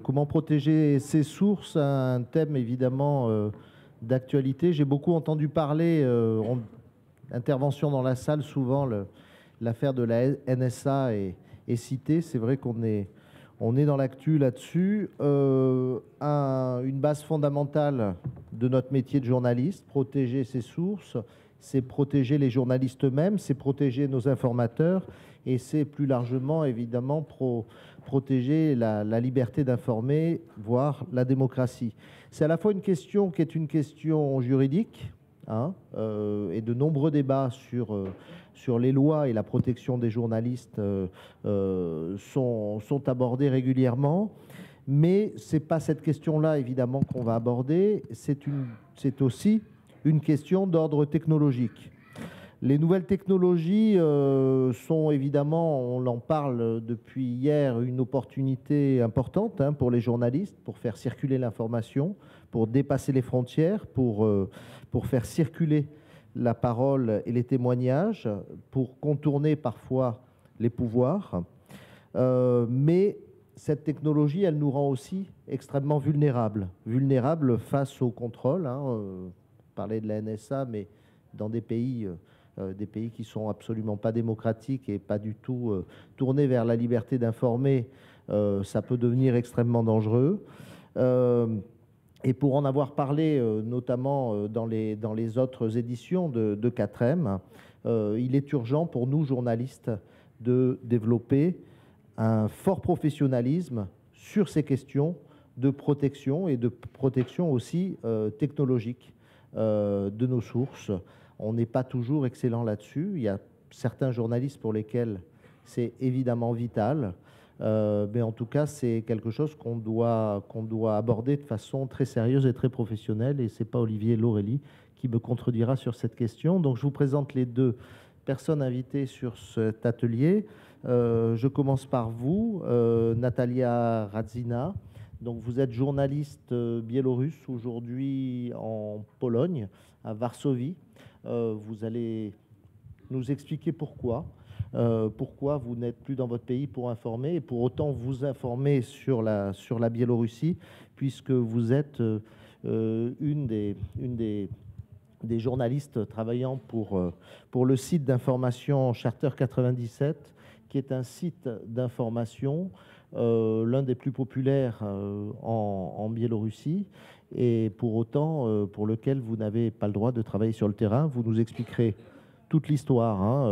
Comment protéger ses sources, un thème évidemment d'actualité. J'ai beaucoup entendu parler, intervention dans la salle, souvent l'affaire de la NSA est citée. C'est vrai on est dans l'actu là-dessus. Une base fondamentale de notre métier de journaliste, protéger ses sources, c'est protéger les journalistes eux-mêmes, c'est protéger nos informateurs et c'est plus largement évidemment protéger la liberté d'informer, voire la démocratie. C'est à la fois une question qui est une question juridique, hein, et de nombreux débats sur les lois et la protection des journalistes sont abordés régulièrement. Mais ce n'est pas cette question-là, évidemment, qu'on va aborder. C'est aussi une question d'ordre technologique. Les nouvelles technologies sont évidemment, on en parle depuis hier, une opportunité importante pour les journalistes, pour faire circuler l'information, pour dépasser les frontières, pour faire circuler la parole et les témoignages, pour contourner parfois les pouvoirs. Mais cette technologie, elle nous rend aussi extrêmement vulnérables. Vulnérables face au contrôle. On parlait de la NSA, mais dans des pays qui sont absolument pas démocratiques et pas du tout tournés vers la liberté d'informer, ça peut devenir extrêmement dangereux. Et pour en avoir parlé, notamment dans les autres éditions de 4M, il est urgent pour nous, journalistes, de développer un fort professionnalisme sur ces questions de protection et de protection aussi technologique de nos sources. On n'est pas toujours excellent là-dessus. Il y a certains journalistes pour lesquels c'est évidemment vital, mais en tout cas, c'est quelque chose qu'on doit aborder de façon très sérieuse et très professionnelle, et ce n'est pas Olivier Lorelli qui me contredira sur cette question. Donc, je vous présente les deux personnes invitées sur cet atelier. Je commence par vous, Natalia Radzina. Donc, vous êtes journaliste biélorusse aujourd'hui en Pologne, à Varsovie. Vous allez nous expliquer pourquoi vous n'êtes plus dans votre pays pour informer et pour autant vous informer sur la Biélorussie, puisque vous êtes une des journalistes travaillant pour le site d'information Charter 97, qui est un site d'information, l'un des plus populaires en Biélorussie, et pour autant pour lequel vous n'avez pas le droit de travailler sur le terrain. Vous nous expliquerez toute l'histoire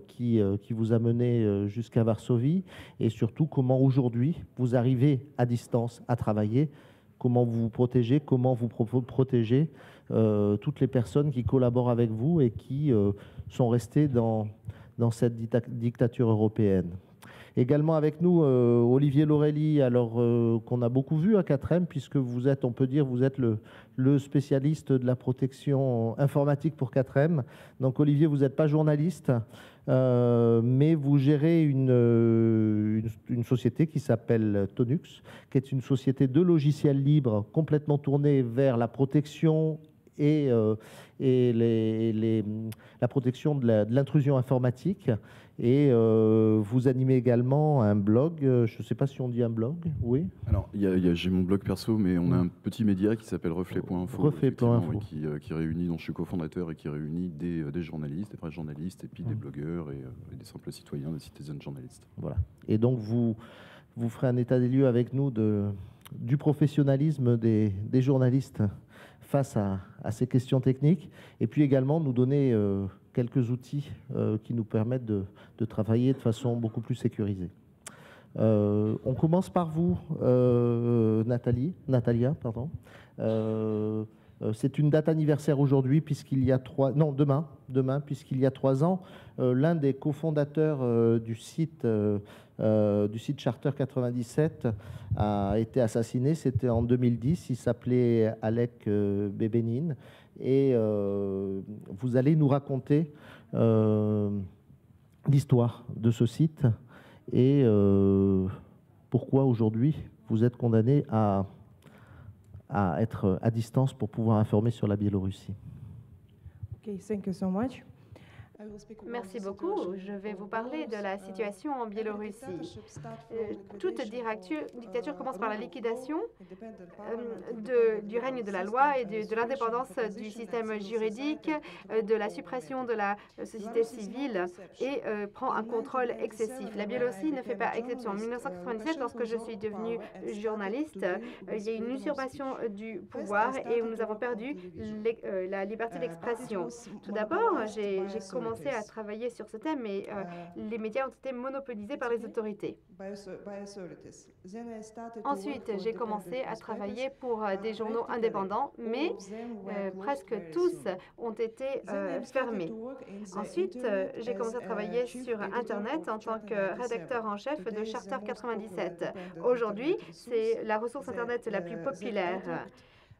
qui vous a mené jusqu'à Varsovie, et surtout comment aujourd'hui vous arrivez à distance à travailler, comment vous vous protégez, comment vous protégez toutes les personnes qui collaborent avec vous et qui sont restées dans cette dictature européenne. Également avec nous, Olivier Lorelli, alors qu'on a beaucoup vu à 4M, puisque vous êtes, on peut dire, vous êtes le spécialiste de la protection informatique pour 4M. Donc Olivier, vous n'êtes pas journaliste, mais vous gérez une société qui s'appelle Tonux, qui est une société de logiciels libres complètement tournée vers la protection et la protection de l'intrusion informatique. Et vous animez également un blog, je ne sais pas si on dit un blog, oui. Alors, j'ai mon blog perso, mais on a un petit média qui s'appelle Reflet.info, Reflet.info. qui réunit, dont je suis cofondateur, et qui réunit des journalistes, des vrais journalistes, et puis des blogueurs et des simples citoyens, des citizen journalistes. Voilà. Et donc, vous ferez un état des lieux avec nous du professionnalisme des journalistes face à ces questions techniques, et puis également nous donner quelques outils qui nous permettent de travailler de façon beaucoup plus sécurisée. On commence par vous, Natalia, pardon. C'est une date anniversaire aujourd'hui, puisqu'il y a demain, puisqu'il y a 3 ans, l'un des cofondateurs du site Charter 97 a été assassiné. C'était en 2010. Il s'appelait Alek Bebenin. Et vous allez nous raconter l'histoire de ce site et pourquoi aujourd'hui vous êtes condamné à être à distance pour pouvoir informer sur la Biélorussie. Okay, thank you so much. Merci beaucoup. Je vais vous parler de la situation en Biélorussie. Toute dictature commence par la liquidation du règne de la loi et de l'indépendance du système juridique, de la suppression de la société civile et prend un contrôle excessif. La Biélorussie ne fait pas exception. En 1997, lorsque je suis devenue journaliste, il y a eu une usurpation du pouvoir et nous avons perdu la liberté d'expression. Tout d'abord, j'ai commencé à travailler sur ce thème, mais les médias ont été monopolisés par les autorités. Ensuite, j'ai commencé à travailler pour des journaux indépendants, mais presque tous ont été fermés. Ensuite, j'ai commencé à travailler sur Internet en tant que rédacteur en chef de Charter 97. Aujourd'hui, c'est la ressource Internet la plus populaire.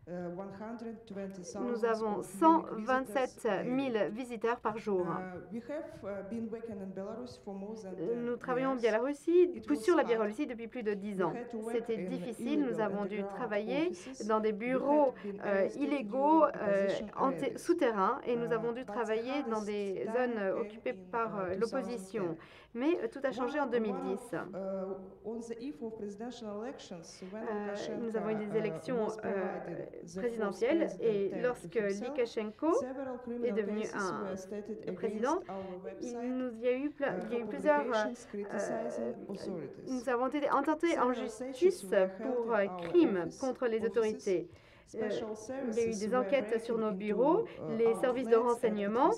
Nous avons 127 000 visiteurs par jour. Nous travaillons en Biélorussie, sur la Biélorussie depuis plus de 10 ans. C'était difficile. Nous avons dû travailler dans des bureaux illégaux souterrains et nous avons dû travailler dans des zones occupées par l'opposition. Mais tout a changé en 2010. Nous avons eu des élections présidentielles et lorsque Lukashenko est devenu un président, il y a eu plusieurs... nous avons été intentés en justice pour crimes contre les autorités. Il y a eu des enquêtes sur nos bureaux. Les services de renseignement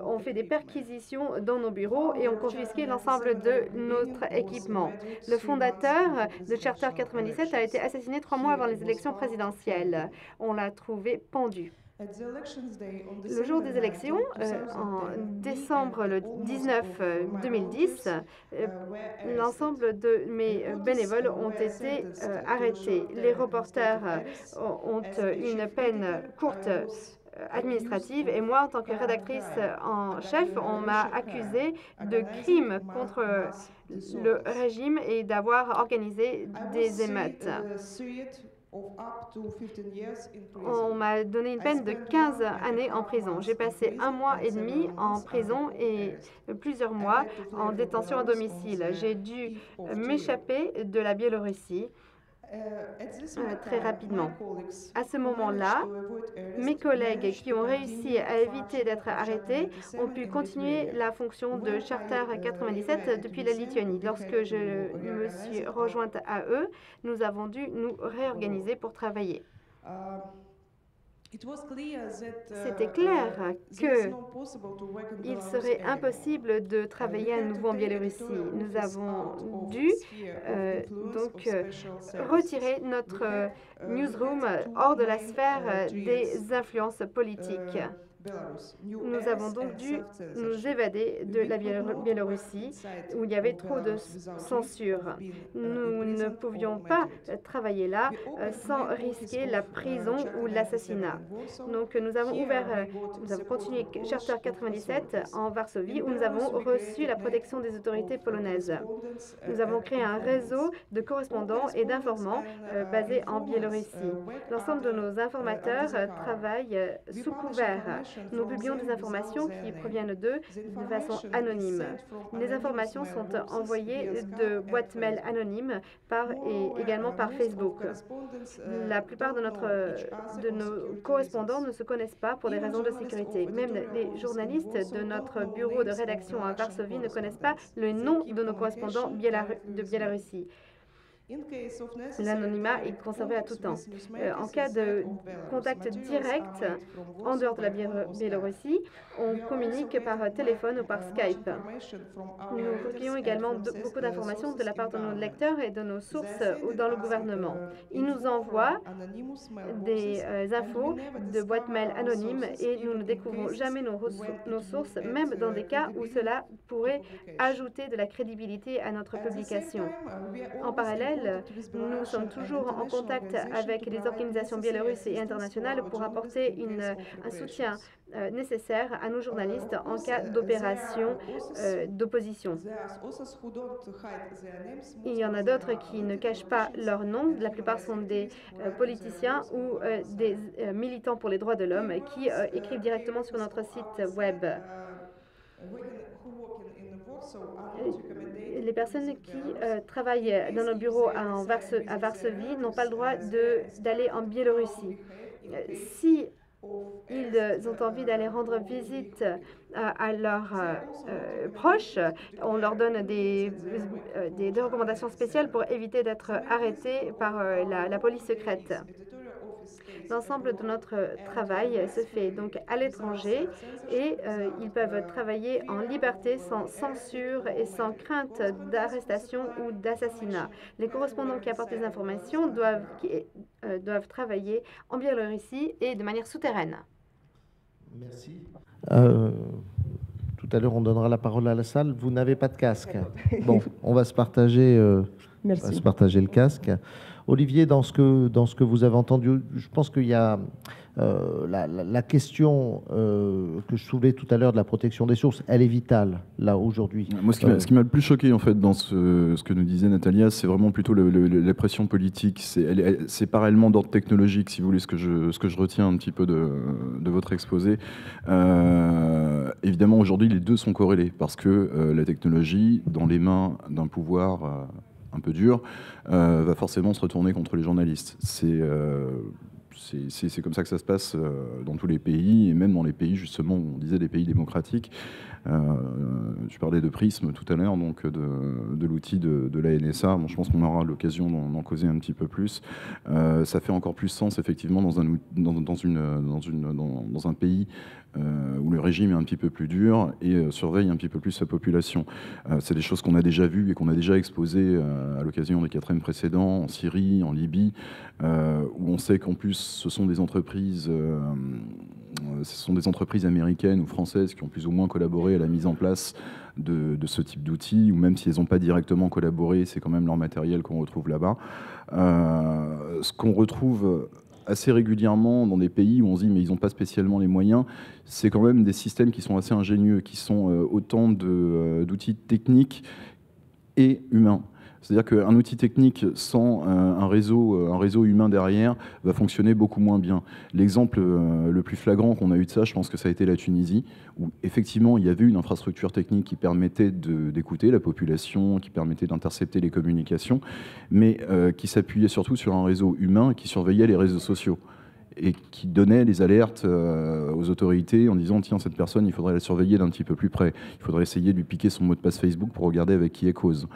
ont fait des perquisitions dans nos bureaux et ont confisqué l'ensemble de notre équipement. Le fondateur de Charter 97 a été assassiné 3 mois avant les élections présidentielles. On l'a trouvé pendu. Le jour des élections, en décembre le 19 2010, l'ensemble de mes bénévoles ont été arrêtés. Les reporters ont une peine courte administrative et moi, en tant que rédactrice en chef, on m'a accusée de crimes contre le régime et d'avoir organisé des émeutes. On m'a donné une peine de 15 années en prison. J'ai passé 1 mois et demi en prison et plusieurs mois en détention à domicile. J'ai dû m'échapper de la Biélorussie très rapidement. À ce moment-là, mes collègues qui ont réussi à éviter d'être arrêtés ont pu continuer la fonction de Charter 97 depuis la Lituanie. Lorsque je me suis rejointe à eux, nous avons dû nous réorganiser pour travailler. C'était clair qu'il serait impossible de travailler à nouveau en Biélorussie. Nous avons dû donc retirer notre newsroom hors de la sphère des influences politiques. Nous avons donc dû nous évader de la Biélorussie où il y avait trop de censure. Nous ne pouvions pas travailler là sans risquer la prison ou l'assassinat. Donc nous avons continué Charter 97 en Varsovie où nous avons reçu la protection des autorités polonaises. Nous avons créé un réseau de correspondants et d'informants basés en Biélorussie. L'ensemble de nos informateurs travaillent sous couvert. Nous publions des informations qui proviennent d'eux de façon anonyme. Les informations sont envoyées de boîtes mail anonymes et également par Facebook. La plupart de nos correspondants ne se connaissent pas pour des raisons de sécurité. Même les journalistes de notre bureau de rédaction à Varsovie ne connaissent pas le nom de nos correspondants de Biélorussie. L'anonymat est conservé à tout temps. En cas de contact direct en dehors de la Biélorussie, on communique par téléphone ou par Skype. Nous recueillons également beaucoup d'informations de la part de nos lecteurs et de nos sources dans le gouvernement. Ils nous envoient des infos de boîtes mail anonymes et nous ne découvrons jamais nos sources, même dans des cas où cela pourrait ajouter de la crédibilité à notre publication. En parallèle, nous sommes toujours en contact avec les organisations biélorusses et internationales pour apporter un soutien nécessaire à nos journalistes en cas d'opération d'opposition. Il y en a d'autres qui ne cachent pas leur nom. La plupart sont des politiciens ou des militants pour les droits de l'homme qui écrivent directement sur notre site web. Les personnes qui travaillent dans nos bureaux à Varsovie n'ont pas le droit d'aller en Biélorussie. Si ils ont envie d'aller rendre visite à leurs proches, on leur donne des recommandations spéciales pour éviter d'être arrêtés par la police secrète. L'ensemble de notre travail se fait donc à l'étranger et ils peuvent travailler en liberté, sans censure et sans crainte d'arrestation ou d'assassinat. Les correspondants qui apportent les informations doivent travailler en Biélorussie et de manière souterraine. Merci. Tout à l'heure, on donnera la parole à la salle. Vous n'avez pas de casque. Bon, on va se partager, le casque. Olivier, dans ce que vous avez entendu, je pense qu'il y a la question que je soulevais tout à l'heure de la protection des sources, elle est vitale, là, aujourd'hui. Moi, ce qui m'a le plus choqué, en fait, dans ce que nous disait Natalia, c'est vraiment plutôt la pression politique. C'est pas réellement d'ordre technologique, si vous voulez, ce que je retiens un petit peu de votre exposé. Évidemment, aujourd'hui, les deux sont corrélés, parce que la technologie, dans les mains d'un pouvoir un peu dur, va forcément se retourner contre les journalistes. C'est comme ça que ça se passe dans tous les pays, et même dans les pays, justement, on disait des pays démocratiques. Je parlais de Prism tout à l'heure, donc de l'outil de la NSA. Bon, je pense qu'on aura l'occasion d'en causer un petit peu plus. Ça fait encore plus sens, effectivement, dans un pays où le régime est un petit peu plus dur et surveille un petit peu plus sa population. C'est des choses qu'on a déjà vues et qu'on a déjà exposées à l'occasion des 4e précédents, en Syrie, en Libye, où on sait qu'en plus ce sont des entreprises américaines ou françaises qui ont plus ou moins collaboré à la mise en place de ce type d'outils, ou même si elles n'ont pas directement collaboré, c'est quand même leur matériel qu'on retrouve là-bas. Ce qu'on retrouve assez régulièrement dans des pays où on se dit mais ils n'ont pas spécialement les moyens, c'est quand même des systèmes qui sont assez ingénieux, qui sont autant d'outils techniques et humains. C'est-à-dire qu'un outil technique sans un réseau humain derrière va fonctionner beaucoup moins bien. L'exemple le plus flagrant qu'on a eu de ça, je pense que ça a été la Tunisie, où effectivement il y avait une infrastructure technique qui permettait d'écouter la population, qui permettait d'intercepter les communications, mais qui s'appuyait surtout sur un réseau humain qui surveillait les réseaux sociaux et qui donnait les alertes aux autorités en disant tiens, cette personne, il faudrait la surveiller d'un petit peu plus près, il faudrait essayer de lui piquer son mot de passe Facebook pour regarder avec qui elle cause.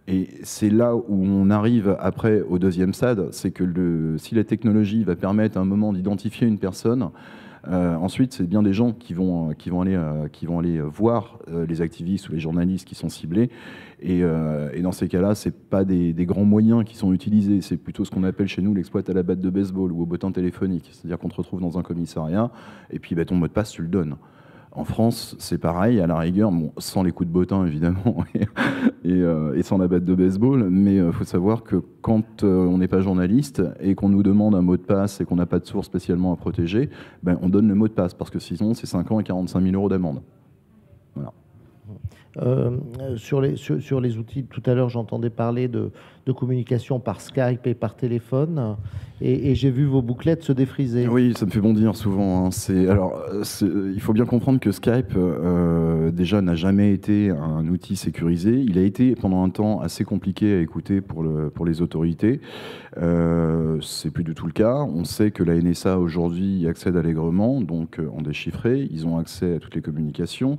Et c'est là où on arrive après au deuxième stade, c'est que si la technologie va permettre à un moment d'identifier une personne, ensuite c'est bien des gens qui vont aller voir les activistes ou les journalistes qui sont ciblés. Et dans ces cas-là, c'est pas des grands moyens qui sont utilisés, c'est plutôt ce qu'on appelle chez nous l'exploit à la batte de baseball ou au bottin téléphonique. C'est-à-dire qu'on te retrouve dans un commissariat et puis ton mot de passe, tu le donnes. En France, c'est pareil, à la rigueur, bon, sans les coups de bottin évidemment et sans la batte de baseball, mais il faut savoir que quand on n'est pas journaliste et qu'on nous demande un mot de passe et qu'on n'a pas de source spécialement à protéger, on donne le mot de passe parce que sinon c'est 5 ans et 45 000 € d'amende. Voilà. Sur les outils, tout à l'heure j'entendais parler de communication par Skype et par téléphone, et j'ai vu vos bouclettes se défriser. Oui, ça me fait bondir souvent. Il faut bien comprendre que Skype déjà n'a jamais été un outil sécurisé. Il a été pendant un temps assez compliqué à écouter pour les autorités. C'est plus du tout le cas. On sait que la NSA aujourd'hui y accède allègrement, donc en déchiffré. Ils ont accès à toutes les communications.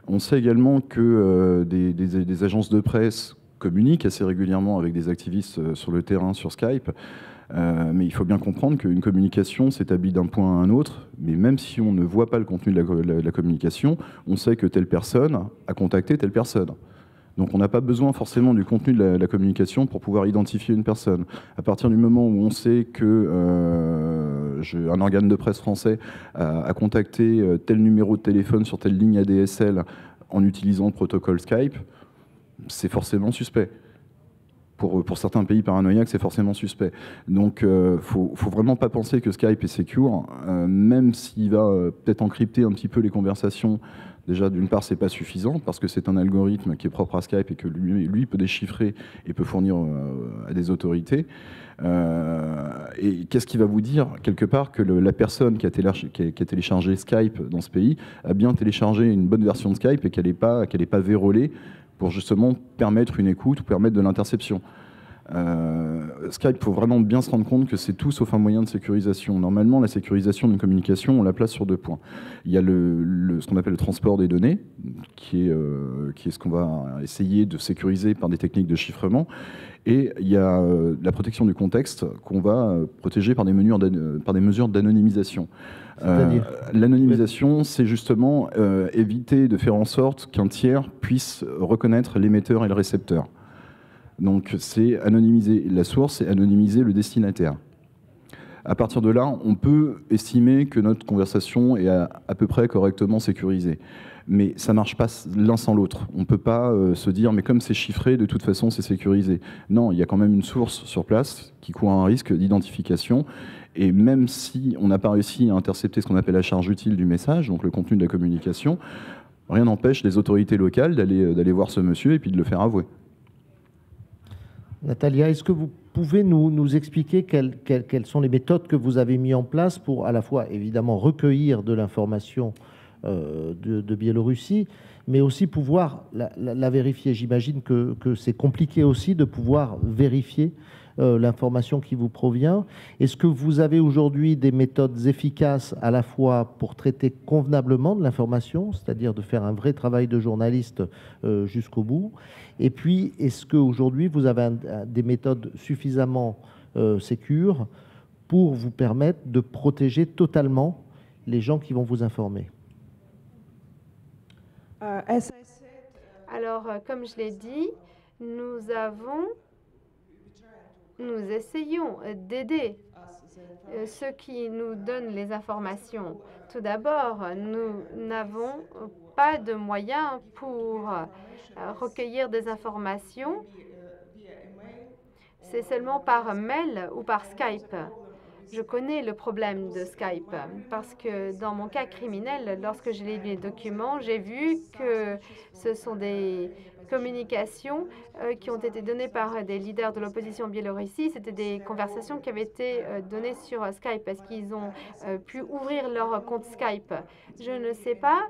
On sait également que des agences de presse communiquent assez régulièrement avec des activistes sur le terrain, sur Skype. Mais il faut bien comprendre qu'une communication s'établit d'un point à un autre. Mais même si on ne voit pas le contenu de la communication, on sait que telle personne a contacté telle personne. Donc on n'a pas besoin forcément du contenu de la communication pour pouvoir identifier une personne. À partir du moment où on sait que un organe de presse français a contacté tel numéro de téléphone sur telle ligne ADSL en utilisant le protocole Skype, c'est forcément suspect. Pour certains pays paranoïaques, c'est forcément suspect. Donc faut vraiment pas penser que Skype est secure, même s'il va peut-être encrypter un petit peu les conversations. Déjà, d'une part, c'est pas suffisant parce que c'est un algorithme qui est propre à Skype et que lui peut déchiffrer et peut fournir à des autorités. Et qu'est-ce qui va vous dire, quelque part, que la personne qui a téléchargé Skype dans ce pays a bien téléchargé une bonne version de Skype et qu'elle n'est pas vérolée pour justement permettre une écoute ou permettre de l'interception. Skype, il faut vraiment bien se rendre compte que c'est tout sauf un moyen de sécurisation. Normalement, la sécurisation d'une communication, on la place sur 2 points. Il y a ce qu'on appelle le transport des données, qui est ce qu'on va essayer de sécuriser par des techniques de chiffrement. Et il y a la protection du contexte qu'on va protéger par des mesures d'anonymisation. L'anonymisation, c'est justement éviter de faire en sorte qu'un tiers puisse reconnaître l'émetteur et le récepteur. Donc c'est anonymiser la source et anonymiser le destinataire. À partir de là, on peut estimer que notre conversation est à peu près correctement sécurisée. Mais ça ne marche pas l'un sans l'autre. On ne peut pas se dire, mais comme c'est chiffré, de toute façon, c'est sécurisé. Non, il y a quand même une source sur place qui court un risque d'identification. Et même si on n'a pas réussi à intercepter ce qu'on appelle la charge utile du message, donc le contenu de la communication, rien n'empêche les autorités locales d'aller voir ce monsieur et puis de le faire avouer. Natalia, est-ce que vous pouvez nous expliquer quelles sont les méthodes que vous avez mises en place pour à la fois, évidemment, recueillir de l'information de Biélorussie, mais aussi pouvoir la vérifier? J'imagine que c'est compliqué aussi de pouvoir vérifier l'information qui vous provient. Est-ce que vous avez aujourd'hui des méthodes efficaces à la fois pour traiter convenablement de l'information, c'est-à-dire de faire un vrai travail de journaliste jusqu'au bout? Et puis, est-ce qu'aujourd'hui, vous avez des méthodes suffisamment sécures pour vous permettre de protéger totalement les gens qui vont vous informer? Alors, comme je l'ai dit, nous essayons d'aider ceux qui nous donnent les informations. Tout d'abord, nous n'avons pas de moyens pour recueillir des informations. C'est seulement par mail ou par Skype. Je connais le problème de Skype parce que dans mon cas criminel, lorsque j'ai lu les documents, j'ai vu que ce sont des communications qui ont été données par des leaders de l'opposition en Biélorussie. C'était des conversations qui avaient été données sur Skype parce qu'ils ont pu ouvrir leur compte Skype. Je ne sais pas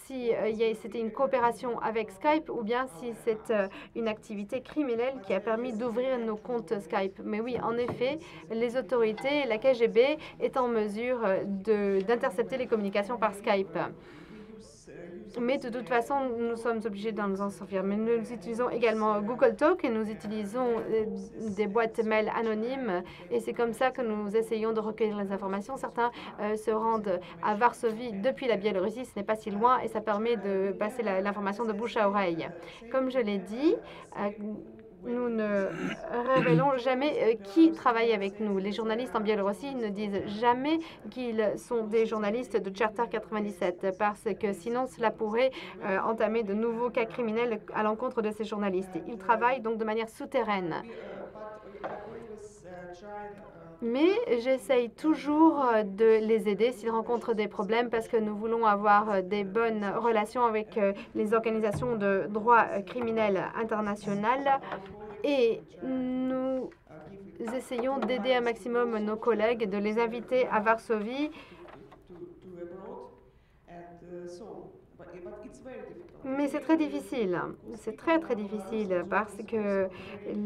si c'était une coopération avec Skype ou bien si c'est une activité criminelle qui a permis d'ouvrir nos comptes Skype. Mais oui, en effet, les autorités, la KGB est en mesure d'intercepter les communications par Skype. Mais de toute façon, nous sommes obligés d'en nous en sortir. Mais nous utilisons également Google Talk et nous utilisons des boîtes mail anonymes. Et c'est comme ça que nous essayons de recueillir les informations. Certains se rendent à Varsovie depuis la Biélorussie. Ce n'est pas si loin et ça permet de passer l'information de bouche à oreille. Comme je l'ai dit, nous ne révélons jamais qui travaille avec nous. Les journalistes en Biélorussie ne disent jamais qu'ils sont des journalistes de Charter 97 parce que sinon cela pourrait entamer de nouveaux cas criminels à l'encontre de ces journalistes. Ils travaillent donc de manière souterraine. Mais j'essaye toujours de les aider s'ils rencontrent des problèmes parce que nous voulons avoir des bonnes relations avec les organisations de droit criminel international et nous essayons d'aider un maximum nos collègues, de les inviter à Varsovie. Mais c'est très difficile, c'est très difficile parce que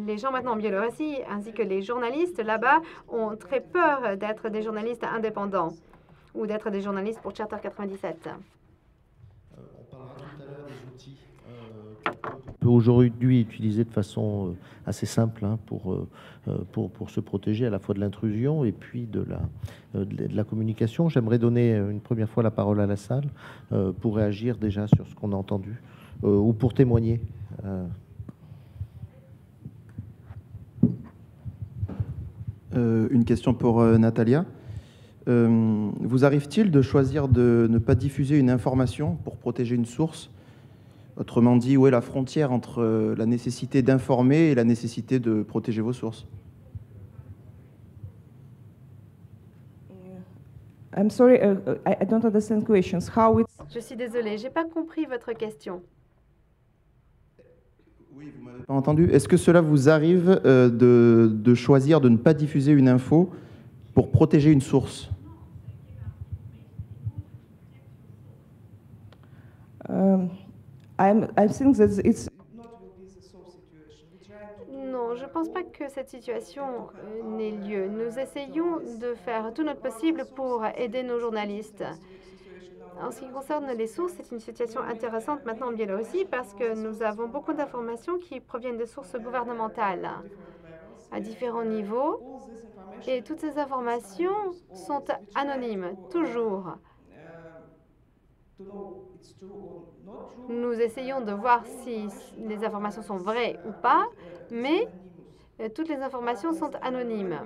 les gens maintenant en Biélorussie ainsi que les journalistes là-bas ont très peur d'être des journalistes indépendants ou d'être des journalistes pour Charter 97. On parlera tout à l'heure des outils qu'on peut aujourd'hui utiliser de façon assez simple pour se protéger à la fois de l'intrusion et puis de la communication. J'aimerais donner une première fois la parole à la salle pour réagir déjà sur ce qu'on a entendu ou pour témoigner. Une question pour Natalia. Vous arrive-t-il de choisir de ne pas diffuser une information pour protéger une source? Autrement dit, où est la frontière entre la nécessité d'informer et la nécessité de protéger vos sources? I'm sorry, I don't understand questions. How it's... Je suis désolée, je n'ai pas compris votre question. Oui, vous m'avez Pas entendu. Est-ce que cela vous arrive de choisir de ne pas diffuser une info pour protéger une source? I think that it's Non, je ne pense pas que cette situation n'ait lieu. Nous essayons de faire tout notre possible pour aider nos journalistes. En ce qui concerne les sources, c'est une situation intéressante maintenant en Biélorussie parce que nous avons beaucoup d'informations qui proviennent de sources gouvernementales à différents niveaux. Et toutes ces informations sont anonymes, toujours. Nous essayons de voir si les informations sont vraies ou pas, mais toutes les informations sont anonymes.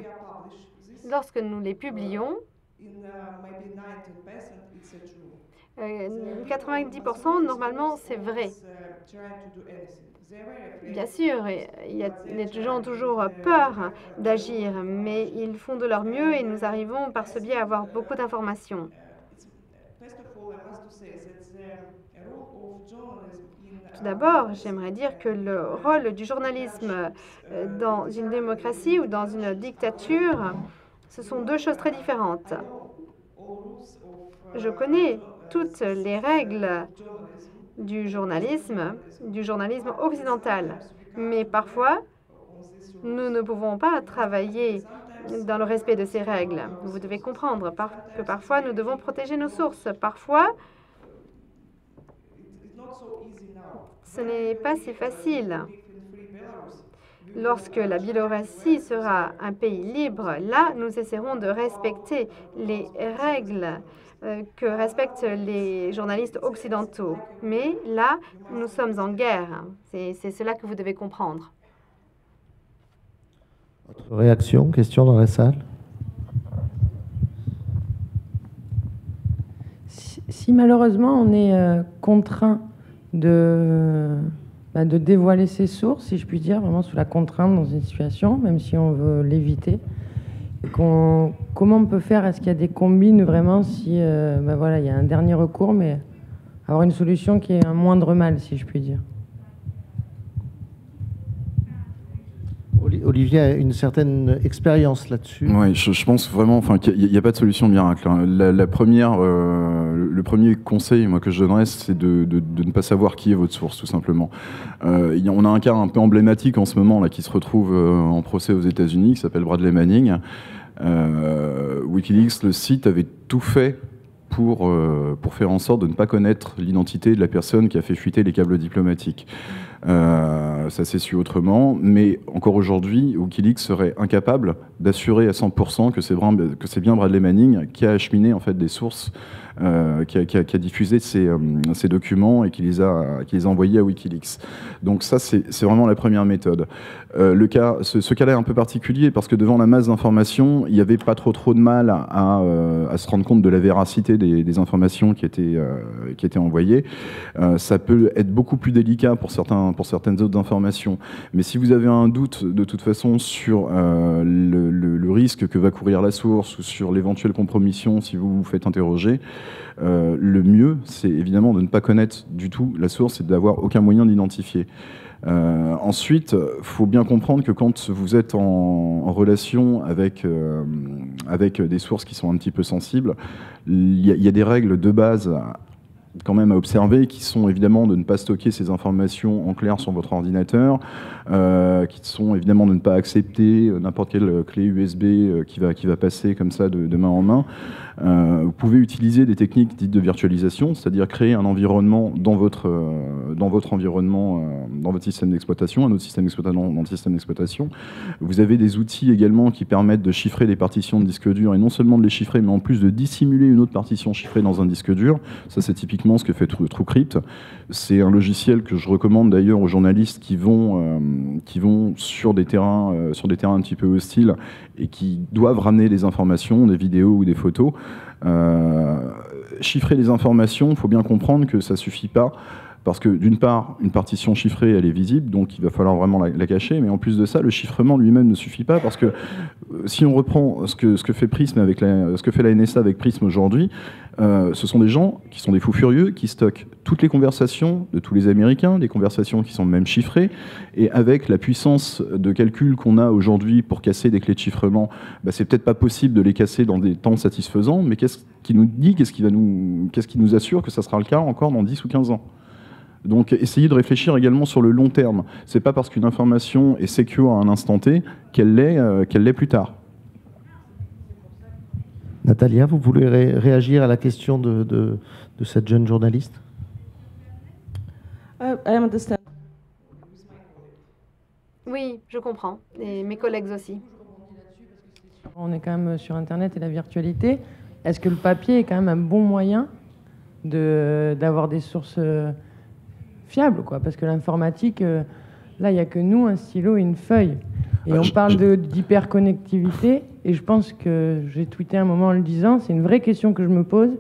Lorsque nous les publions, 90% normalement c'est vrai. Bien sûr, les gens ont toujours peur d'agir, mais ils font de leur mieux et nous arrivons par ce biais à avoir beaucoup d'informations. Tout d'abord, j'aimerais dire que le rôle du journalisme dans une démocratie ou dans une dictature, ce sont deux choses très différentes. Je connais toutes les règles du journalisme occidental, mais parfois, nous ne pouvons pas travailler dans le respect de ces règles. Vous devez comprendre que parfois, nous devons protéger nos sources. Parfois, ce n'est pas si facile. Lorsque la Biélorussie sera un pays libre, là, nous essaierons de respecter les règles que respectent les journalistes occidentaux. Mais là, nous sommes en guerre. C'est cela que vous devez comprendre. Autre réaction, question dans la salle? Si malheureusement on est contraint de dévoiler ses sources, si je puis dire, vraiment sous la contrainte dans une situation, même si on veut l'éviter, comment on peut faire? Est-ce qu'il y a des combines vraiment si voilà, il y a un dernier recours, mais avoir une solution qui est un moindre mal, si je puis dire? Olivier a une certaine expérience là-dessus. Oui, je pense vraiment qu'il n'y a pas de solution miracle. Le premier conseil moi, que je donnerais, c'est de ne pas savoir qui est votre source, tout simplement. On a un cas un peu emblématique en ce moment là, qui se retrouve en procès aux États-Unis, qui s'appelle Bradley Manning. Wikileaks, le site, avait tout fait pour faire en sorte de ne pas connaître l'identité de la personne qui a fait fuiter les câbles diplomatiques. Ça s'est su autrement, mais encore aujourd'hui, Wikileaks serait incapable d'assurer à 100% que c'est bien Bradley Manning qui a acheminé en fait des sources, qui a diffusé ces documents et qui les a envoyés à Wikileaks. Donc ça, c'est vraiment la première méthode. Ce cas-là est un peu particulier parce que devant la masse d'informations, il n'y avait pas trop de mal à se rendre compte de la véracité des informations qui étaient envoyées. Ça peut être beaucoup plus délicat pour certaines autres informations. Mais si vous avez un doute, de toute façon, sur le risque que va courir la source ou sur l'éventuelle compromission si vous vous faites interroger, le mieux, c'est évidemment de ne pas connaître du tout la source et d'avoir aucun moyen d'identifier. Ensuite, il faut bien comprendre que quand vous êtes en relation avec des sources qui sont un petit peu sensibles, il y a des règles de base quand même à observer, qui sont évidemment de ne pas stocker ces informations en clair sur votre ordinateur, qui sont évidemment de ne pas accepter n'importe quelle clé USB qui va passer comme ça de main en main. Vous pouvez utiliser des techniques dites de virtualisation, c'est-à-dire créer un environnement dans votre environnement, dans votre système d'exploitation, un autre système d'exploitation dans le système d'exploitation. Vous avez des outils également qui permettent de chiffrer des partitions de disque dur, et non seulement de les chiffrer, mais en plus de dissimuler une autre partition chiffrée dans un disque dur. Ça, c'est typiquement ce que fait TrueCrypt. C'est un logiciel que je recommande d'ailleurs aux journalistes qui vont sur des terrains un petit peu hostiles et qui doivent ramener des informations, des vidéos ou des photos. Chiffrer les informations, il faut bien comprendre que ça ne suffit pas. Parce que d'une part, une partition chiffrée, elle est visible, donc il va falloir vraiment la cacher, mais en plus de ça, le chiffrement lui-même ne suffit pas, parce que si on reprend ce que fait Prism ce que fait la NSA avec Prism aujourd'hui, ce sont des gens qui sont des fous furieux, qui stockent toutes les conversations de tous les Américains, des conversations qui sont même chiffrées, et avec la puissance de calcul qu'on a aujourd'hui pour casser des clés de chiffrement, c'est peut-être pas possible de les casser dans des temps satisfaisants, mais qu'est-ce qui nous dit, qu'est-ce qui nous assure que ça sera le cas encore dans 10 ou 15 ans? Donc, essayez de réfléchir également sur le long terme. C'est pas parce qu'une information est secure à un instant T qu'elle l'est plus tard. Natalia, vous voulez réagir à la question de cette jeune journaliste? Oui, je comprends. Et mes collègues aussi. On est quand même sur Internet et la virtualité. Est-ce que le papier est quand même un bon moyen d'avoir des sources fiables, quoi? Parce que l'informatique, là, il n'y a que nous, un stylo et une feuille. Et on parle d'hyperconnectivité. Et je pense que j'ai tweeté un moment en le disant, c'est une vraie question que je me pose.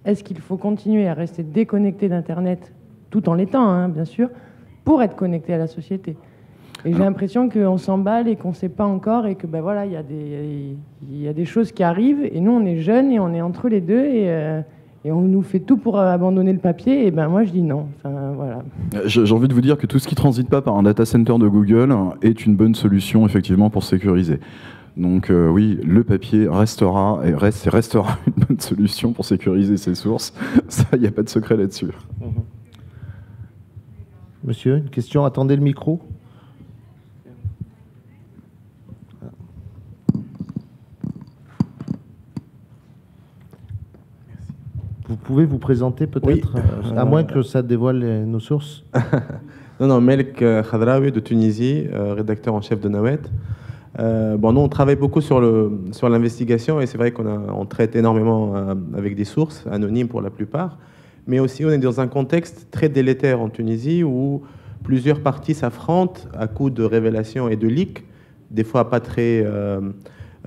Est-ce qu'il faut continuer à rester déconnecté d'Internet, tout en l'étant, hein, bien sûr, pour être connecté à la société? Et j'ai l'impression qu'on s'emballe et qu'on ne sait pas encore et que voilà, il y a des choses qui arrivent et nous on est jeunes et on est entre les deux et on nous fait tout pour abandonner le papier et moi je dis non. Enfin, voilà. J'ai envie de vous dire que tout ce qui transite pas par un data center de Google est une bonne solution effectivement pour sécuriser. Donc oui, le papier restera une bonne solution pour sécuriser ses sources. Ça, il n'y a pas de secret là-dessus. Monsieur, une question, attendez le micro. Vous pouvez vous présenter peut-être, oui, à moins que ça dévoile nos sources. Non, Melk Khadraoui de Tunisie, rédacteur en chef de Nawet. Nous, on travaille beaucoup sur l'investigation et c'est vrai qu'on traite énormément avec des sources, anonymes pour la plupart. Mais aussi, on est dans un contexte très délétère en Tunisie où plusieurs parties s'affrontent à coups de révélations et de leaks, des fois pas très...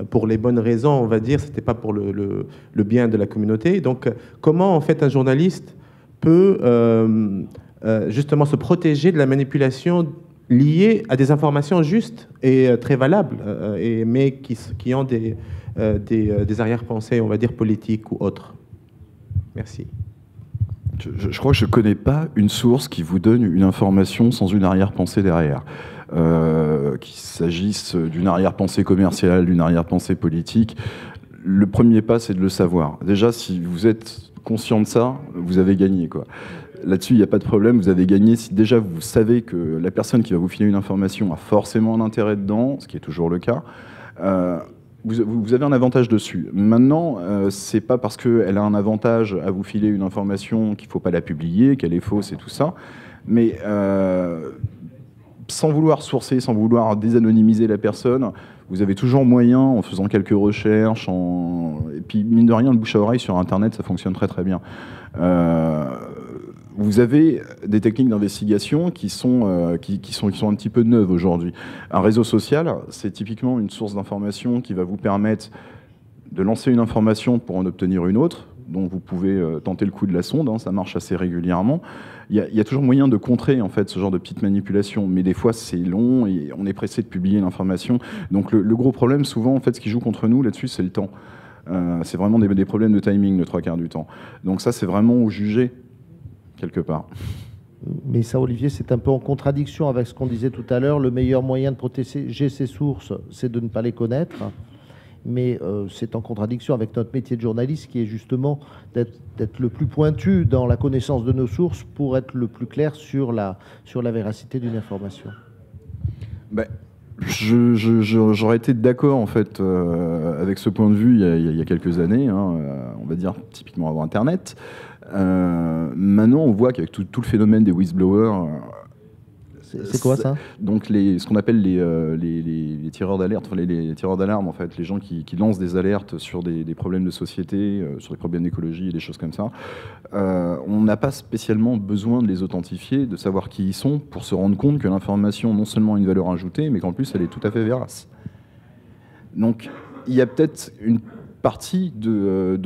pour les bonnes raisons, on va dire, c'était pas pour le bien de la communauté. Donc, comment en fait un journaliste peut justement se protéger de la manipulation liée à des informations justes et très valables, mais qui ont des arrière-pensées, on va dire politiques ou autres? Merci. Je crois que je ne connais pas une source qui vous donne une information sans une arrière-pensée derrière. Qu'il s'agisse d'une arrière-pensée commerciale, d'une arrière-pensée politique, le premier pas, c'est de le savoir. Déjà, si vous êtes conscient de ça, vous avez gagné, quoi. Là-dessus, il n'y a pas de problème, vous avez gagné si déjà vous savez que la personne qui va vous filer une information a forcément un intérêt dedans, ce qui est toujours le cas. Vous avez un avantage dessus. Maintenant, c'est pas parce qu'elle a un avantage à vous filer une information qu'il ne faut pas la publier, qu'elle est fausse et tout ça, mais... sans vouloir sourcer, sans vouloir désanonymiser la personne, vous avez toujours moyen, en faisant quelques recherches, et puis mine de rien, le bouche à oreille sur Internet, ça fonctionne très très bien. Vous avez des techniques d'investigation qui sont un petit peu neuves aujourd'hui. Un réseau social, c'est typiquement une source d'information qui va vous permettre de lancer une information pour en obtenir une autre, dont vous pouvez tenter le coup de la sonde, hein, ça marche assez régulièrement. Il y a toujours moyen de contrer en fait, ce genre de petites manipulations, mais des fois c'est long et on est pressé de publier l'information. Donc le gros problème, souvent, en fait, ce qui joue contre nous là-dessus, c'est le temps. C'est vraiment des problèmes de timing le 3/4 du temps. Donc ça, c'est vraiment au jugé, quelque part. Mais ça, Olivier, c'est un peu en contradiction avec ce qu'on disait tout à l'heure. Le meilleur moyen de protéger ses sources, c'est de ne pas les connaître. Mais c'est en contradiction avec notre métier de journaliste qui est justement d'être le plus pointu dans la connaissance de nos sources pour être le plus clair sur la véracité d'une information. J'aurais été d'accord en fait avec ce point de vue il y a quelques années, hein, on va dire typiquement avant Internet. Maintenant, on voit qu'avec tout le phénomène des whistleblowers... C'est quoi ça? Donc ce qu'on appelle les tireurs d'alerte, enfin les tireurs d'alarme en fait, les gens qui lancent des alertes sur des problèmes de société, sur des problèmes d'écologie et des choses comme ça. On n'a pas spécialement besoin de les authentifier, de savoir qui ils sont, pour se rendre compte que l'information non seulement a une valeur ajoutée, mais qu'en plus elle est tout à fait vérace. Donc il y a peut-être une partie de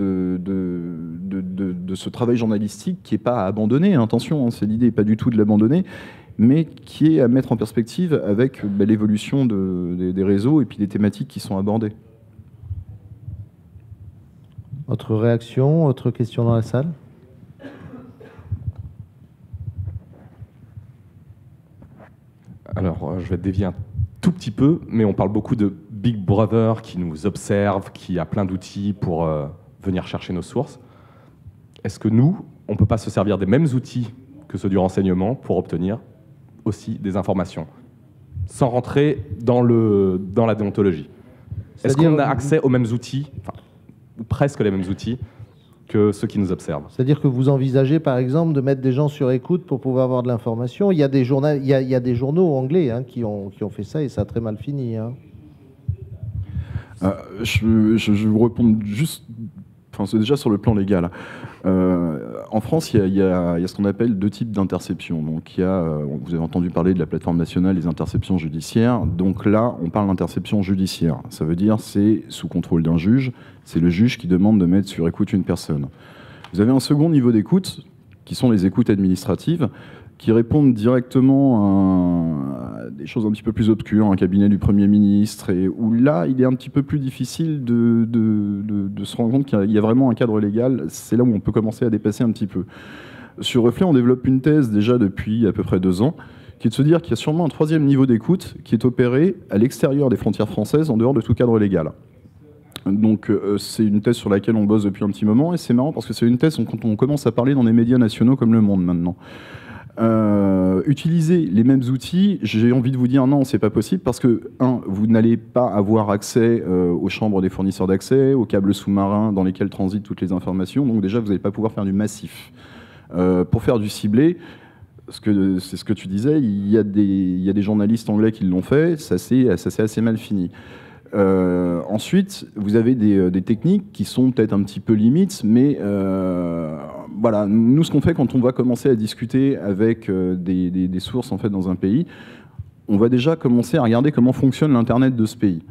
ce travail journalistique qui n'est pas à abandonner, attention, hein, c'est l'idée, pas du tout de l'abandonner, mais qui est à mettre en perspective avec l'évolution des réseaux et puis des thématiques qui sont abordées. Autre réaction, autre question dans la salle? Alors, je vais dévier un tout petit peu, mais on parle beaucoup de Big Brother qui nous observe, qui a plein d'outils pour venir chercher nos sources. Est-ce que nous, on ne peut pas se servir des mêmes outils que ceux du renseignement pour obtenir aussi des informations, sans rentrer dans la déontologie? Est-ce qu'on a accès aux mêmes outils, enfin, ou presque les mêmes outils, que ceux qui nous observent? C'est-à-dire que vous envisagez, par exemple, de mettre des gens sur écoute pour pouvoir avoir de l'information. Il y a des journaux anglais qui ont fait ça et ça a très mal fini. Hein. Je vais vous répondre juste... Enfin, c'est déjà sur le plan légal. En France, il y a ce qu'on appelle 2 types d'interceptions. Donc, vous avez entendu parler de la plateforme nationale des interceptions judiciaires. Donc là, on parle d'interception judiciaire. Ça veut dire c'est sous contrôle d'un juge. C'est le juge qui demande de mettre sur écoute une personne. Vous avez un second niveau d'écoute, qui sont les écoutes administratives, qui répondent directement à des choses un petit peu plus obscures, un cabinet du Premier ministre, et où là, il est un petit peu plus difficile de se rendre compte qu'il y a vraiment un cadre légal. C'est là où on peut commencer à dépasser un petit peu. Sur Reflet, on développe une thèse déjà depuis à peu près 2 ans, qui est de se dire qu'il y a sûrement un 3e niveau d'écoute qui est opéré à l'extérieur des frontières françaises, en dehors de tout cadre légal. Donc c'est une thèse sur laquelle on bosse depuis un petit moment, et c'est marrant parce que c'est une thèse quand on commence à parler dans des médias nationaux comme Le Monde maintenant. Utiliser les mêmes outils, j'ai envie de vous dire non, c'est pas possible parce que, vous n'allez pas avoir accès aux chambres des fournisseurs d'accès, aux câbles sous-marins dans lesquels transitent toutes les informations, donc déjà vous n'allez pas pouvoir faire du massif. Pour faire du ciblé, c'est ce que tu disais, il y a des journalistes anglais qui l'ont fait, ça s'est assez mal fini. Ensuite, vous avez des techniques qui sont peut-être un petit peu limites, mais voilà, nous ce qu'on fait quand on va commencer à discuter avec des sources en fait dans un pays, on va déjà commencer à regarder comment fonctionne l'internet de ce pays,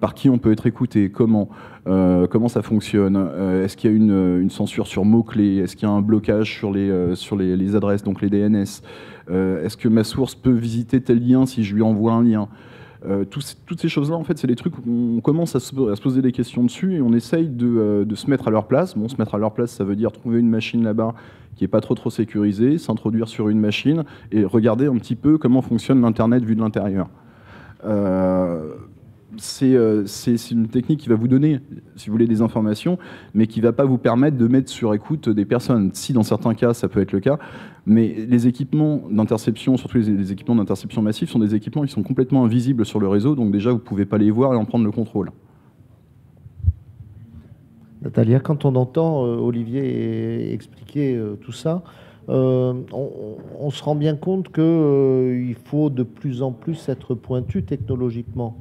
par qui on peut être écouté, comment ça fonctionne, est-ce qu'il y a une censure sur mots-clés, est-ce qu'il y a un blocage sur les adresses, donc les DNS, est-ce que ma source peut visiter tel lien si je lui envoie un lien. Toutes ces choses-là, en fait, c'est des trucs où on commence à se poser des questions dessus et on essaye de se mettre à leur place. Bon, se mettre à leur place, ça veut dire trouver une machine là-bas qui n'est pas trop sécurisée, s'introduire sur une machine et regarder un petit peu comment fonctionne l'Internet vu de l'intérieur. C'est une technique qui va vous donner, si vous voulez, des informations, mais qui ne va pas vous permettre de mettre sur écoute des personnes. Si, dans certains cas, ça peut être le cas, mais les équipements d'interception, surtout les équipements d'interception massifs, sont des équipements qui sont complètement invisibles sur le réseau, donc déjà, vous ne pouvez pas les voir et en prendre le contrôle. Natalia, quand on entend Olivier expliquer tout ça, on se rend bien compte qu'il faut de plus en plus être pointu technologiquement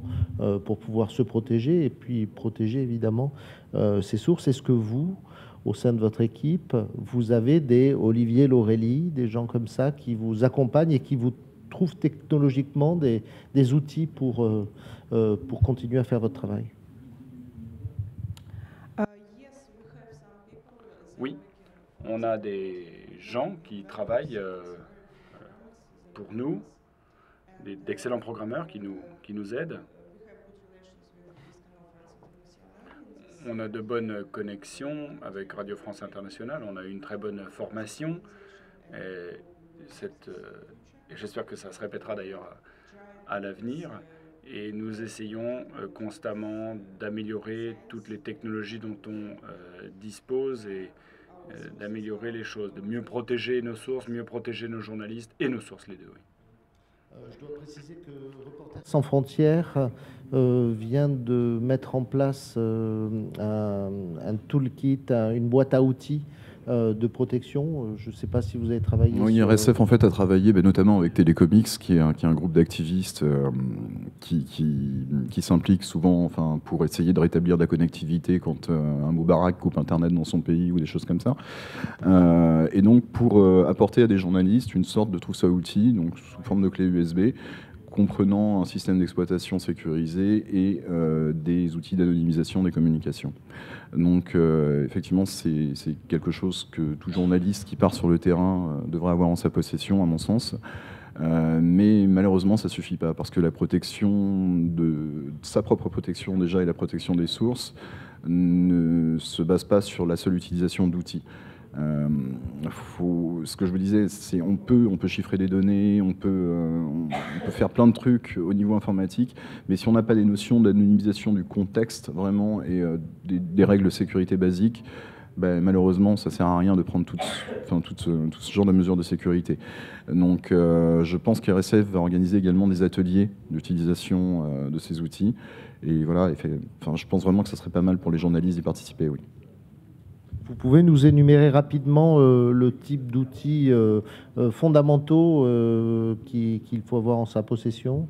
pour pouvoir se protéger et puis protéger évidemment ses sources. Est-ce que vous, au sein de votre équipe, vous avez des Olivier Laurélie, des gens comme ça qui vous accompagnent et qui vous trouvent technologiquement des outils pour continuer à faire votre travail? Oui, on a des gens qui travaillent pour nous, d'excellents programmeurs qui nous aident. On a de bonnes connexions avec Radio France Internationale, on a une très bonne formation. Et j'espère que ça se répétera d'ailleurs à l'avenir. Et nous essayons constamment d'améliorer toutes les technologies dont on dispose et d'améliorer les choses, de mieux protéger nos sources, mieux protéger nos journalistes et nos sources, les deux. Oui. Je dois préciser que Reporters sans frontières vient de mettre en place un toolkit, une boîte à outils de protection. Je ne sais pas si vous avez travaillé. Oui, RSF en fait a travaillé notamment avec Télécomics, qui est un groupe d'activistes qui s'implique souvent pour essayer de rétablir de la connectivité quand un Moubarak coupe Internet dans son pays ou des choses comme ça. Et donc pour apporter à des journalistes une sorte de trousse à outils, donc sous forme de clé USB, comprenant un système d'exploitation sécurisé et des outils d'anonymisation des communications. Donc effectivement, c'est quelque chose que tout journaliste qui part sur le terrain devrait avoir en sa possession, à mon sens. Mais malheureusement, ça ne suffit pas, parce que la protection de sa propre protection déjà et la protection des sources ne se base pas sur la seule utilisation d'outils. Ce que je vous disais, c'est on peut chiffrer des données, on peut faire plein de trucs au niveau informatique, mais si on n'a pas des notions d'anonymisation du contexte vraiment et des règles de sécurité basiques, ben, malheureusement, ça ne sert à rien de prendre tout ce genre de mesures de sécurité. Donc, je pense qu'RSF va organiser également des ateliers d'utilisation de ces outils. Et voilà, je pense vraiment que ça serait pas mal pour les journalistes d'y participer, oui. Vous pouvez nous énumérer rapidement le type d'outils fondamentaux qu'il faut avoir en sa possession?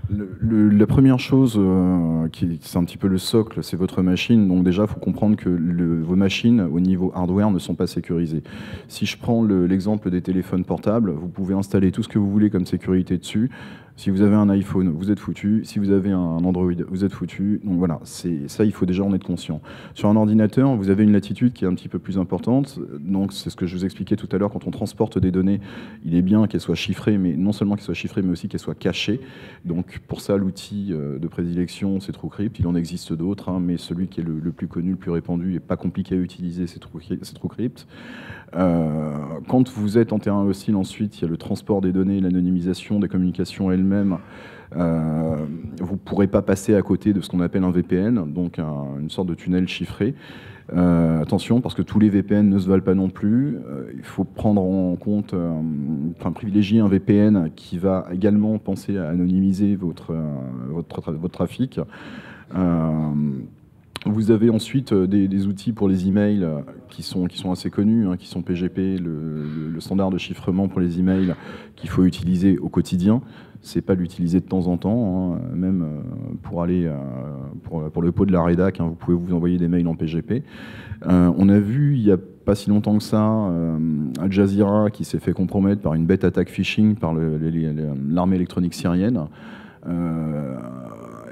La première chose, c'est un petit peu le socle, c'est votre machine. Donc déjà, il faut comprendre que vos machines, au niveau hardware, ne sont pas sécurisées. Si je prends l'exemple des téléphones portables, vous pouvez installer tout ce que vous voulez comme sécurité dessus. Si vous avez un iPhone, vous êtes foutu. Si vous avez un Android, vous êtes foutu. Donc voilà, ça, il faut déjà en être conscient. Sur un ordinateur, vous avez une latitude qui est un petit peu plus importante. Donc c'est ce que je vous expliquais tout à l'heure. Quand on transporte des données, il est bien qu'elles soient chiffrées, mais non seulement qu'elles soient chiffrées, mais aussi qu'elles soient cachées. Donc pour ça, l'outil de prédilection, c'est TrueCrypt. Il en existe d'autres, hein, mais celui qui est le plus connu, le plus répandu et pas compliqué à utiliser, c'est TrueCrypt. Quand vous êtes en terrain hostile, ensuite, il y a le transport des données, l'anonymisation des communications elles-mêmes. Vous ne pourrez pas passer à côté de ce qu'on appelle un VPN, donc une sorte de tunnel chiffré. Attention, parce que tous les VPN ne se valent pas non plus. Il faut prendre en compte, privilégier un VPN qui va également penser à anonymiser votre trafic. Vous avez ensuite des outils pour les emails qui sont assez connus, hein, qui sont PGP, le standard de chiffrement pour les emails qu'il faut utiliser au quotidien. C'est pas l'utiliser de temps en temps, hein, même pour aller pour le pot de la rédac, hein, vous pouvez vous envoyer des mails en PGP. On a vu il y a pas si longtemps que ça Al Jazeera qui s'est fait compromettre par une bête attaque phishing par l'armée électronique syrienne.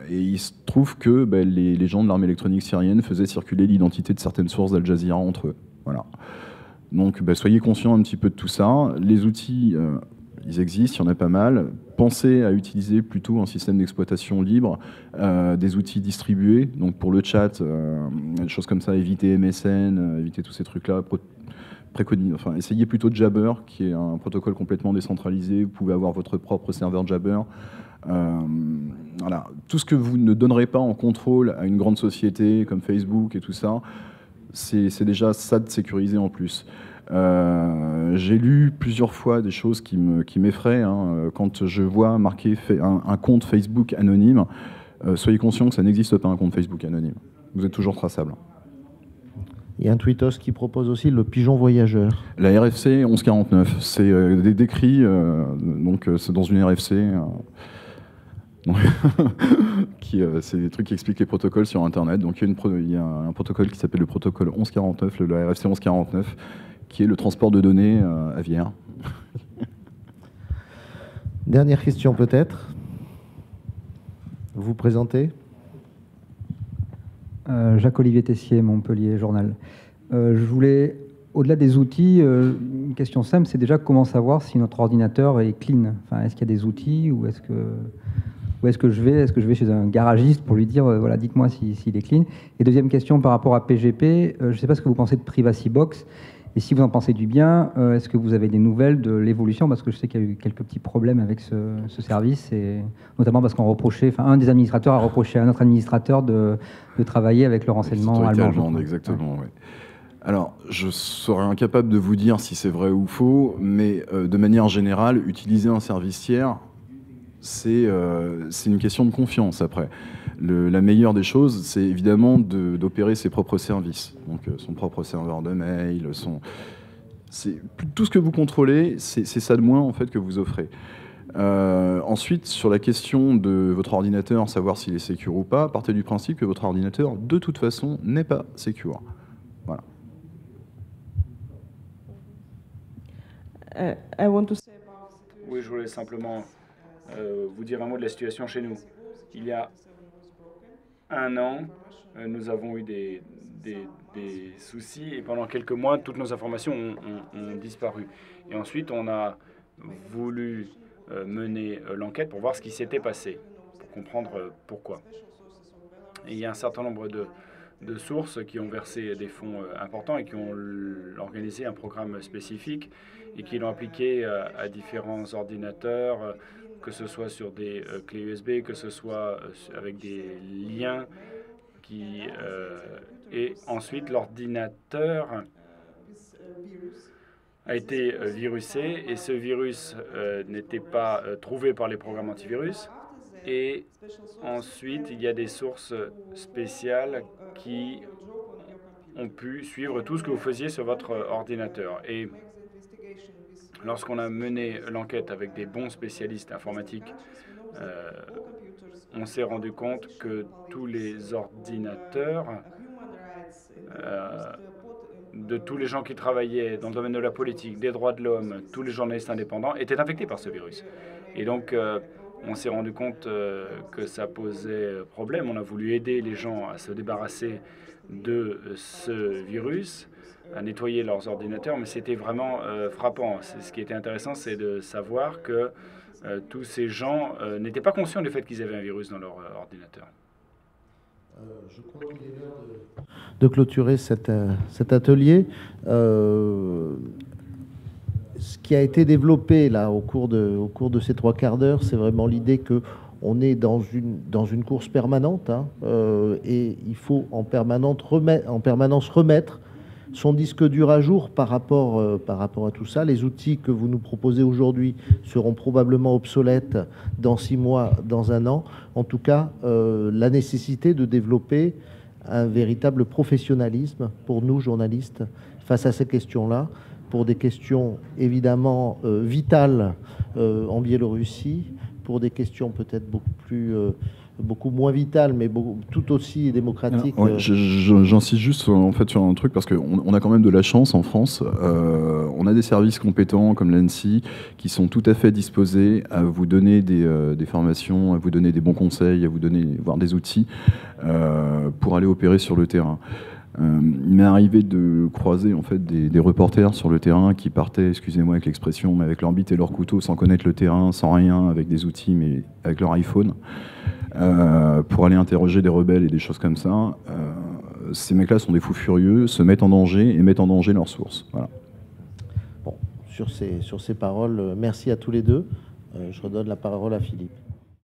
Et il se trouve que les gens de l'armée électronique syrienne faisaient circuler l'identité de certaines sources d'Al Jazeera entre eux. Voilà. Donc soyez conscients un petit peu de tout ça. Les outils, ils existent, il y en a pas mal. Pensez à utiliser plutôt un système d'exploitation libre, des outils distribués. Donc pour le chat, des choses comme ça, évitez MSN, évitez tous ces trucs-là. Essayez plutôt Jabber, qui est un protocole complètement décentralisé. Vous pouvez avoir votre propre serveur Jabber. Voilà. Tout ce que vous ne donnerez pas en contrôle à une grande société comme Facebook et tout ça, c'est déjà ça de sécuriser en plus. J'ai lu plusieurs fois des choses qui m'effraient. Hein. Quand je vois marqué un compte Facebook anonyme, soyez conscients que ça n'existe pas un compte Facebook anonyme. Vous êtes toujours traçable. Il y a un tweetos qui propose aussi le pigeon voyageur. La RFC 1149, c'est des décrits, donc c'est dans une RFC. C'est des trucs qui expliquent les protocoles sur Internet. Donc il y a un protocole qui s'appelle le protocole 1149, le RFC 1149, qui est le transport de données aviaire. Dernière question peut-être. Vous présentez? Jacques-Olivier Tessier, Montpellier Journal. Je voulais, au-delà des outils, une question simple, c'est déjà comment savoir si notre ordinateur est clean. Enfin, est-ce qu'il y a des outils ou est-ce que je vais chez un garagiste pour lui dire, voilà, dites-moi s'il est clean. Et deuxième question par rapport à PGP, je ne sais pas ce que vous pensez de Privacy Box. Et si vous en pensez du bien, est-ce que vous avez des nouvelles de l'évolution? Parce que je sais qu'il y a eu quelques petits problèmes avec ce service, et notamment parce un des administrateurs a reproché à un autre administrateur de travailler avec le renseignement allemand. Exactement, ouais. Alors, je serais incapable de vous dire si c'est vrai ou faux, mais de manière générale, utiliser un service tiers, c'est une question de confiance après. La meilleure des choses, c'est évidemment d'opérer ses propres services. Donc son propre serveur de mail, tout ce que vous contrôlez, c'est ça de moins en fait que vous offrez. Ensuite, sur la question de votre ordinateur, savoir s'il est secure ou pas, partez du principe que votre ordinateur, de toute façon, n'est pas secure. Voilà. I want to say Oui, je voulais simplement vous dire un mot de la situation chez nous. Il y a un an, nous avons eu des soucis et pendant quelques mois, toutes nos informations ont disparu. Et ensuite, on a voulu mener l'enquête pour voir ce qui s'était passé, pour comprendre pourquoi. Et il y a un certain nombre de sources qui ont versé des fonds importants et qui ont organisé un programme spécifique et qui l'ont appliqué à différents ordinateurs, que ce soit sur des clés USB, que ce soit avec des liens et ensuite l'ordinateur a été virusé et ce virus n'était pas trouvé par les programmes antivirus. Et ensuite, il y a des sources spéciales qui ont pu suivre tout ce que vous faisiez sur votre ordinateur. Et lorsqu'on a mené l'enquête avec des bons spécialistes informatiques, on s'est rendu compte que tous les ordinateurs de tous les gens qui travaillaient dans le domaine de la politique, des droits de l'homme, tous les journalistes indépendants étaient infectés par ce virus. Et donc, on s'est rendu compte que ça posait problème. On a voulu aider les gens à se débarrasser de ce virus, à nettoyer leurs ordinateurs, mais c'était vraiment frappant. Ce qui était intéressant, c'est de savoir que tous ces gens n'étaient pas conscients du fait qu'ils avaient un virus dans leur ordinateur. Je crois qu'il est l'heure de clôturer cet atelier. Ce qui a été développé là au cours de ces 3 quarts d'heure, c'est vraiment l'idée qu'on est dans une course permanente et il faut en permanence remettre son disque dur à jour par rapport à tout ça. Les outils que vous nous proposez aujourd'hui seront probablement obsolètes dans 6 mois, dans 1 an. En tout cas, la nécessité de développer un véritable professionnalisme pour nous, journalistes, face à ces questions-là, pour des questions évidemment vitales en Biélorussie, pour des questions peut-être beaucoup moins vitales, mais tout aussi démocratiques. J'insiste juste en fait sur un truc, parce qu'on a quand même de la chance en France. On a des services compétents comme l'ANSSI qui sont tout à fait disposés à vous donner des formations, à vous donner des bons conseils, à vous donner voire des outils pour aller opérer sur le terrain. Il m'est arrivé de croiser en fait des reporters sur le terrain qui partaient, excusez-moi avec l'expression, mais avec leur bite et leur couteau, sans connaître le terrain, sans rien, avec des outils, mais avec leur iPhone, pour aller interroger des rebelles et des choses comme ça. Ces mecs-là sont des fous furieux, se mettent en danger et mettent en danger leurs sources. Voilà. Bon, sur ces paroles, merci à tous les deux. Je redonne la parole à Philippe.